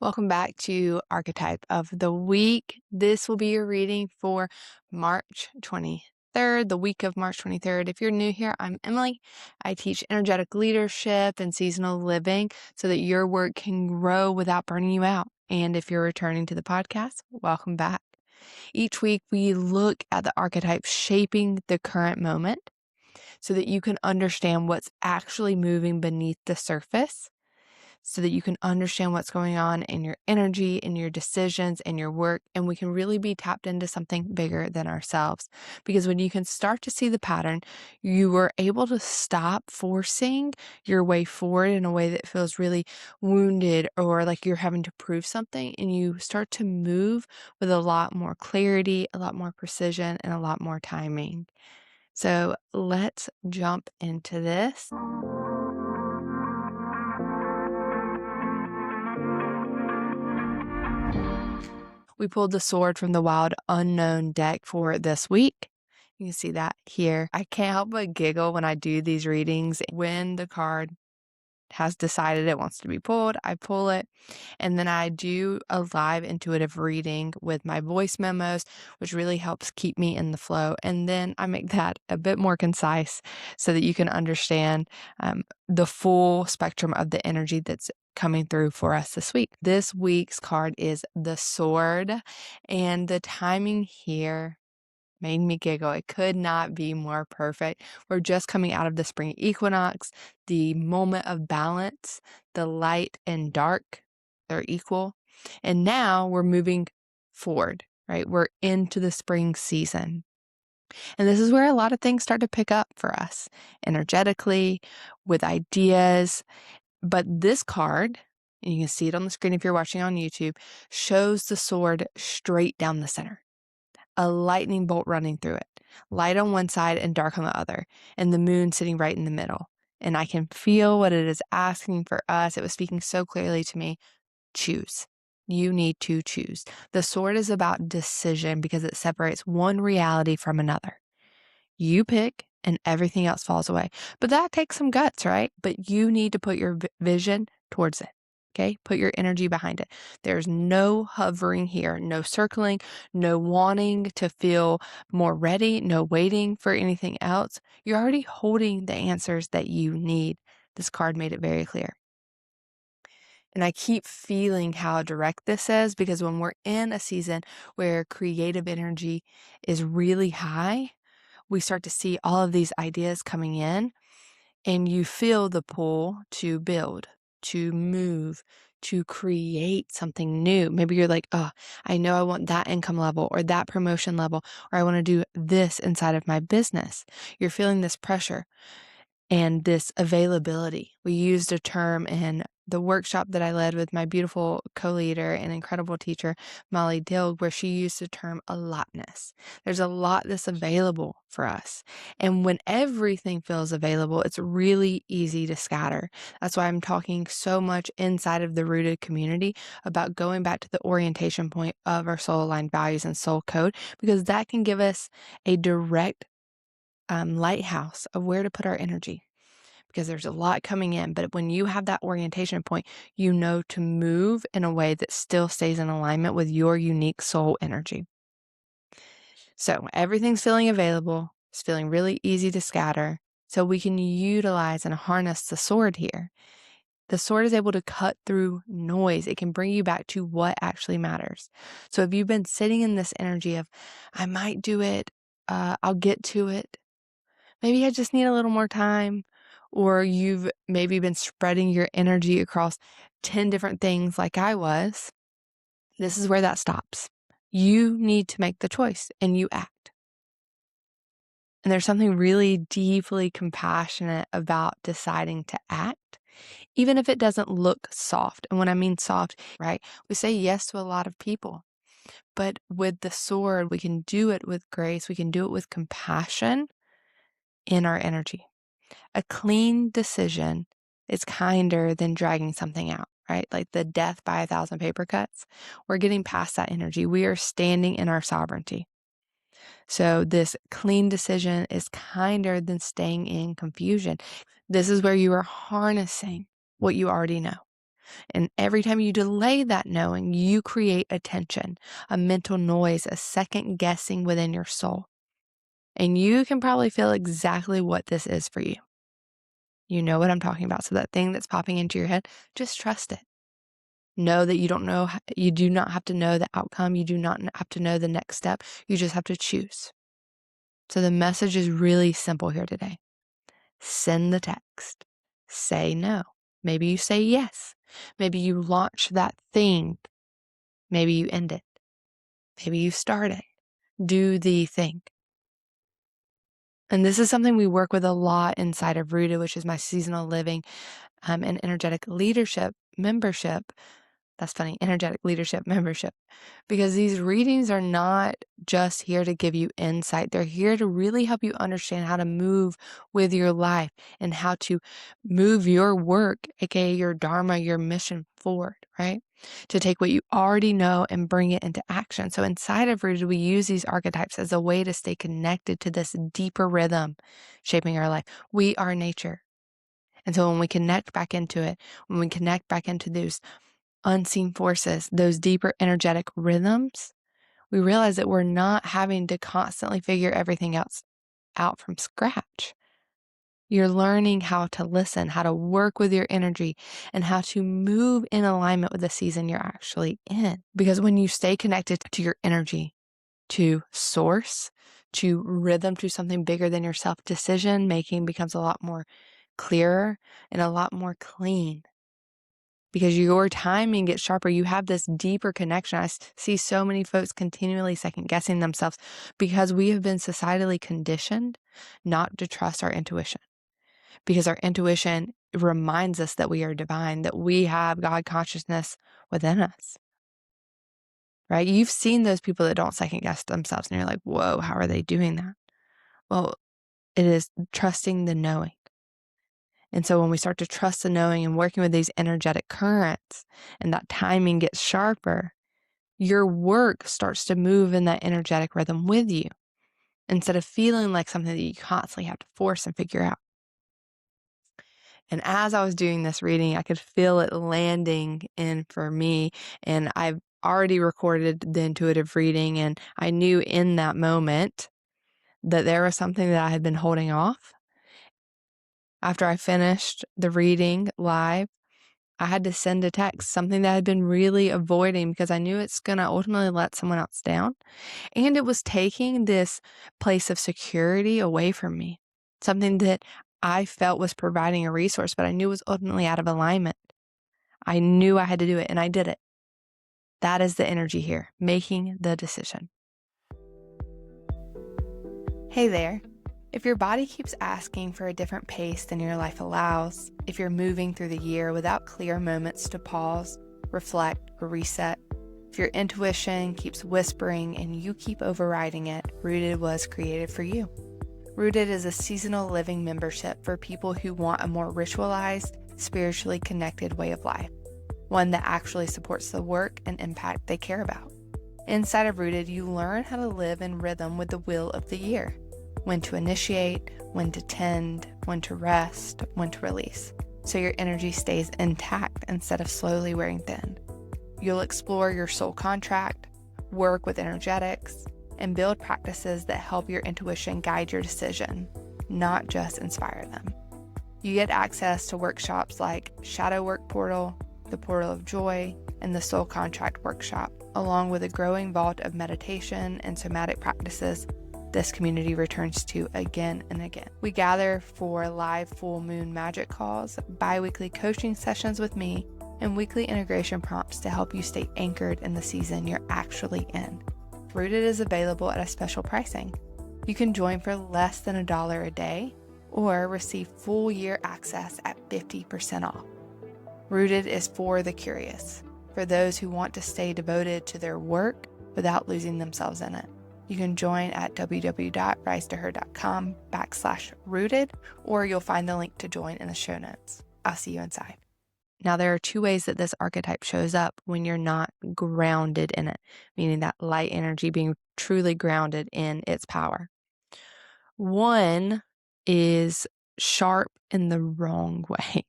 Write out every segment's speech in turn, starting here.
Welcome back to Archetype of the Week. This will be your reading for March 23rd, the week of March 23rd. If you're new here, I'm Emily. I teach energetic leadership and seasonal living so that your work can grow without burning you out. And if you're returning to the podcast, welcome back. Each week, we look at the archetype shaping the current moment so that you can understand what's actually moving beneath the surface, so that you can understand what's going on in your energy, in your decisions, in your work, and we can really be tapped into something bigger than ourselves. Because when you can start to see the pattern, you are able to stop forcing your way forward in a way that feels really wounded or like you're having to prove something, and you start to move with a lot more clarity, a lot more precision, and a lot more timing. So let's jump into this. We pulled the Sword from the Wild Unknown deck for this week. You can see that here. I can't help but giggle when I do these readings. When the card has decided it wants to be pulled, I pull it, and then I do a live intuitive reading with my voice memos, which really helps keep me in the flow. And then I make that a bit more concise so that you can understand the full spectrum of the energy that's coming through for us this week. This week's card is the Sword, and the timing here made me giggle. It could not be more perfect. We're just coming out of the spring equinox, the moment of balance, the light and dark, they're equal. And now we're moving forward, right? We're into the spring season. And this is where a lot of things start to pick up for us energetically, with ideas. But this card, and you can see it on the screen if you're watching on YouTube, shows the sword straight down the center, a lightning bolt running through it, light on one side and dark on the other, and the moon sitting right in the middle. And I can feel what it is asking for us. It was speaking so clearly to me. Choose. You need to choose. The sword is about decision because it separates one reality from another. You pick and everything else falls away. But that takes some guts, right? But you need to put your vision towards it. Okay? Put your energy behind it. There's no hovering here, no circling, no wanting to feel more ready, no waiting for anything else. You're already holding the answers that you need. This card made it very clear. And I keep feeling how direct this is because when we're in a season where creative energy is really high, we start to see all of these ideas coming in, and you feel the pull to build, to move, to create something new. Maybe you're like, oh, I know I want that income level or that promotion level, or I want to do this inside of my business. You're feeling this pressure and this availability. We used a term in the workshop that I led with my beautiful co-leader and incredible teacher, Molly Dilg, where she used the term allotness. There's a lot that's available for us. And when everything feels available, it's really easy to scatter. That's why I'm talking so much inside of the Rooted community about going back to the orientation point of our soul aligned values and soul code, because that can give us a direct lighthouse of where to put our energy, because there's a lot coming in. But when you have that orientation point, you know to move in a way that still stays in alignment with your unique soul energy. So everything's feeling available. It's feeling really easy to scatter. So we can utilize and harness the sword here. The sword is able to cut through noise. It can bring you back to what actually matters. So if you've been sitting in this energy of, I might do it, I'll get to it, maybe I just need a little more time, or you've maybe been spreading your energy across 10 different things like I was, this is where that stops. You need to make the choice and you act. And there's something really deeply compassionate about deciding to act, even if it doesn't look soft. And when I mean soft, right, we say yes to a lot of people. But with the sword, we can do it with grace. We can do it with compassion in our energy. A clean decision is kinder than dragging something out, right? Like the death by 1,000 paper cuts. We're getting past that energy. We are standing in our sovereignty. So this clean decision is kinder than staying in confusion. This is where you are harnessing what you already know. And every time you delay that knowing, you create a tension, a mental noise, a second guessing within your soul. And you can probably feel exactly what this is for you. You know what I'm talking about. So that thing that's popping into your head, just trust it. Know that you don't know, you do not have to know the outcome. You do not have to know the next step. You just have to choose. So the message is really simple here today. Send the text. Say no. Maybe you say yes. Maybe you launch that thing. Maybe you end it. Maybe you start it. Do the thing. And this is something we work with a lot inside of Rooted, which is my seasonal living and energetic leadership membership. That's funny, energetic leadership membership, because these readings are not just here to give you insight. They're here to really help you understand how to move with your life and how to move your work, aka your dharma, your mission forward, right? To take what you already know and bring it into action. So inside of Rooted, we use these archetypes as a way to stay connected to this deeper rhythm shaping our life. We are nature. And so when we connect back into it, when we connect back into those unseen forces, those deeper energetic rhythms, we realize that we're not having to constantly figure everything else out from scratch. You're learning how to listen, how to work with your energy, and how to move in alignment with the season you're actually in. Because when you stay connected to your energy, to source, to rhythm, to something bigger than yourself, decision making becomes a lot more clearer and a lot more clean. Because your timing gets sharper. You have this deeper connection. I see so many folks continually second guessing themselves because we have been societally conditioned not to trust our intuition. Because our intuition reminds us that we are divine, that we have God consciousness within us. Right? You've seen those people that don't second guess themselves and you're like, whoa, how are they doing that? Well, it is trusting the knowing. And so when we start to trust the knowing and working with these energetic currents and that timing gets sharper, your work starts to move in that energetic rhythm with you instead of feeling like something that you constantly have to force and figure out. And as I was doing this reading, I could feel it landing in for me. And I've already recorded the intuitive reading, and I knew in that moment that there was something that I had been holding off. After I finished the reading live, I had to send a text, something that I had been really avoiding because I knew it's going to ultimately let someone else down. And it was taking this place of security away from me, something that I felt was providing a resource, but I knew was ultimately out of alignment. I knew I had to do it, and I did it. That is the energy here, making the decision. Hey there. If your body keeps asking for a different pace than your life allows, if you're moving through the year without clear moments to pause, reflect, or reset, if your intuition keeps whispering and you keep overriding it, Rooted was created for you. Rooted is a seasonal living membership for people who want a more ritualized, spiritually connected way of life, one that actually supports the work and impact they care about. Inside of Rooted, you learn how to live in rhythm with the wheel of the year. When to initiate, when to tend, when to rest, when to release, so your energy stays intact instead of slowly wearing thin. You'll explore your soul contract, work with energetics, and build practices that help your intuition guide your decision, not just inspire them. You get access to workshops like Shadow Work Portal, the Portal of Joy, and the Soul Contract Workshop, along with a growing vault of meditation and somatic practices this community returns to again and again. We gather for live full moon magic calls, bi-weekly coaching sessions with me, and weekly integration prompts to help you stay anchored in the season you're actually in. Rooted is available at a special pricing. You can join for less than $1 a day or receive full year access at 50% off. Rooted is for the curious, for those who want to stay devoted to their work without losing themselves in it. You can join at www.risetoher.com/rooted, or you'll find the link to join in the show notes. I'll see you inside. Now, there are two ways that this archetype shows up when you're not grounded in it, meaning that light energy being truly grounded in its power. One is sharp in the wrong way.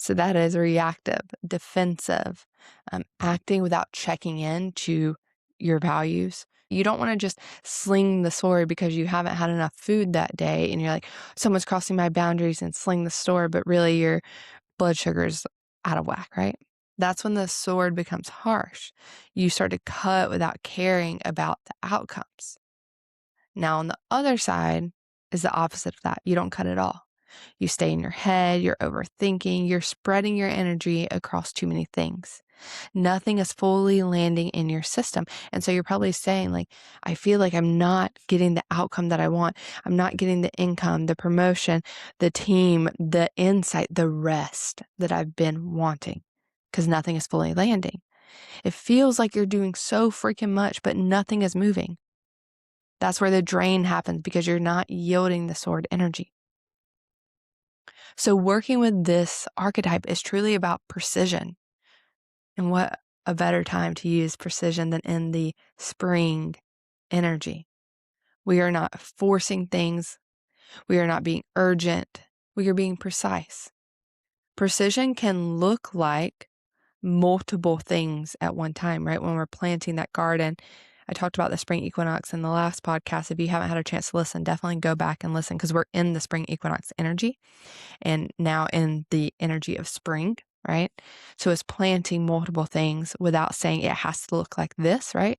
So that is reactive, defensive, acting without checking in to your values. You don't want to just sling the sword because you haven't had enough food that day and you're like, someone's crossing my boundaries, and sling the sword, but really your blood sugar's out of whack, right? That's when the sword becomes harsh. You start to cut without caring about the outcomes. Now, on the other side is the opposite of that. You don't cut at all. You stay in your head, you're overthinking, you're spreading your energy across too many things. Nothing is fully landing in your system. And so you're probably saying, like, I feel like I'm not getting the outcome that I want. I'm not getting the income, the promotion, the team, the insight, the rest that I've been wanting, because nothing is fully landing. It feels like you're doing so freaking much, but nothing is moving. That's where the drain happens, because you're not yielding the sword energy. So working with this archetype is truly about precision. And what a better time to use precision than in the spring energy. We are not forcing things. We are not being urgent. We are being precise. Precision can look like multiple things at one time, right? When we're planting that garden. I talked about the spring equinox in the last podcast. If you haven't had a chance to listen, definitely go back and listen, because we're in the spring equinox energy and now in the energy of spring, right? So it's planting multiple things without saying it has to look like this, right?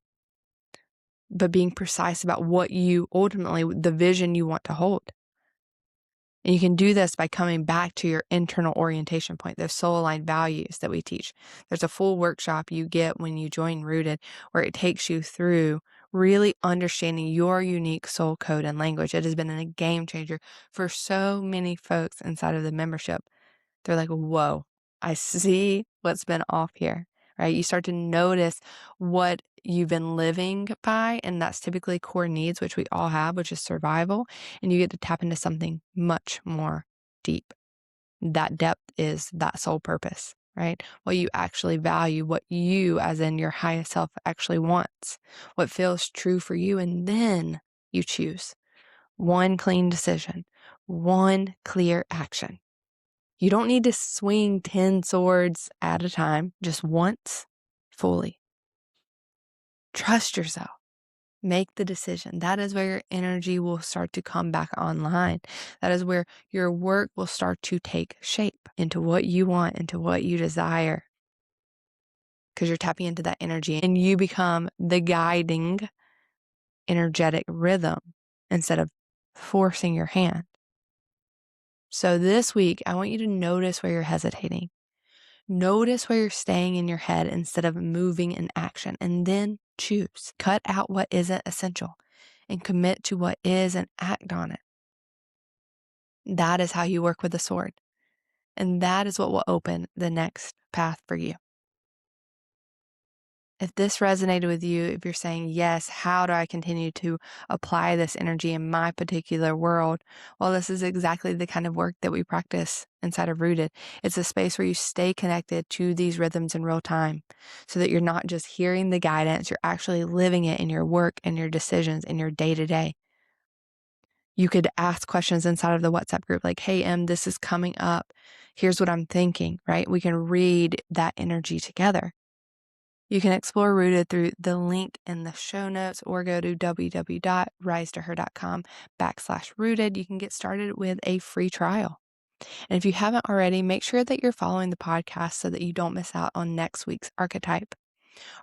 But being precise about what you ultimately, the vision you want to hold. And you can do this by coming back to your internal orientation point, those soul aligned values that we teach. There's a full workshop you get when you join Rooted where it takes you through really understanding your unique soul code and language. It has been a game changer for so many folks inside of the membership. They're like, whoa, I see what's been off here, right? You start to notice what you've been living by, and that's typically core needs, which we all have, which is survival, and you get to tap into something much more deep. That depth is that soul purpose, right? What you actually value, what you, as in your highest self, actually wants, what feels true for you, and then you choose one clean decision, one clear action. You don't need to swing 10 swords at a time, just once, fully. Trust yourself. Make the decision. That is where your energy will start to come back online. That is where your work will start to take shape into what you want, into what you desire. Because you're tapping into that energy and you become the guiding energetic rhythm instead of forcing your hand. So this week, I want you to notice where you're hesitating. Notice where you're staying in your head instead of moving in action, and then choose. Cut out what isn't essential and commit to what is and act on it. That is how you work with the sword. And that is what will open the next path for you. If this resonated with you, if you're saying, yes, how do I continue to apply this energy in my particular world? Well, this is exactly the kind of work that we practice inside of Rooted. It's a space where you stay connected to these rhythms in real time so that you're not just hearing the guidance, you're actually living it in your work and your decisions in your day to day. You could ask questions inside of the WhatsApp group like, hey, this is coming up. Here's what I'm thinking, right? We can read that energy together. You can explore Rooted through the link in the show notes or go to www.risetoher.com/rooted. You can get started with a free trial. And if you haven't already, make sure that you're following the podcast so that you don't miss out on next week's archetype.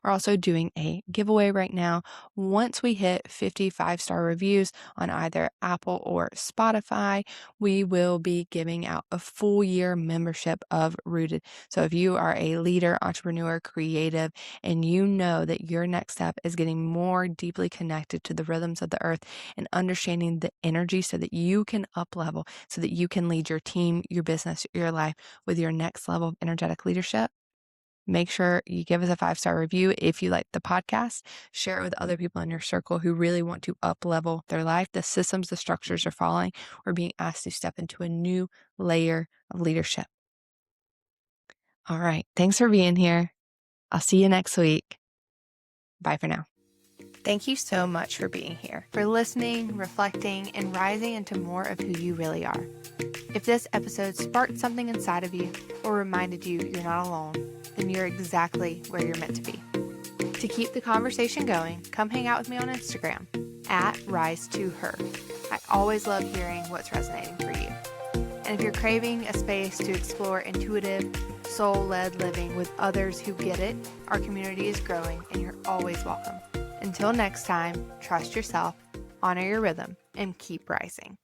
We're also doing a giveaway right now. Once we hit 55-star reviews on either Apple or Spotify, we will be giving out a full year membership of Rooted. So if you are a leader, entrepreneur, creative, and you know that your next step is getting more deeply connected to the rhythms of the earth and understanding the energy so that you can up level, so that you can lead your team, your business, your life with your next level of energetic leadership, make sure you give us a 5-star review if you like the podcast. Share it with other people in your circle who really want to up level their life. The systems, the structures are falling. We're being asked to step into a new layer of leadership. All right. Thanks for being here. I'll see you next week. Bye for now. Thank you so much for being here, for listening, reflecting, and rising into more of who you really are. If this episode sparked something inside of you or reminded you you're not alone, then you're exactly where you're meant to be. To keep the conversation going, come hang out with me on Instagram at rise2her. I always love hearing what's resonating for you. And if you're craving a space to explore intuitive, soul-led living with others who get it, our community is growing and you're always welcome. Until next time, trust yourself, honor your rhythm, and keep rising.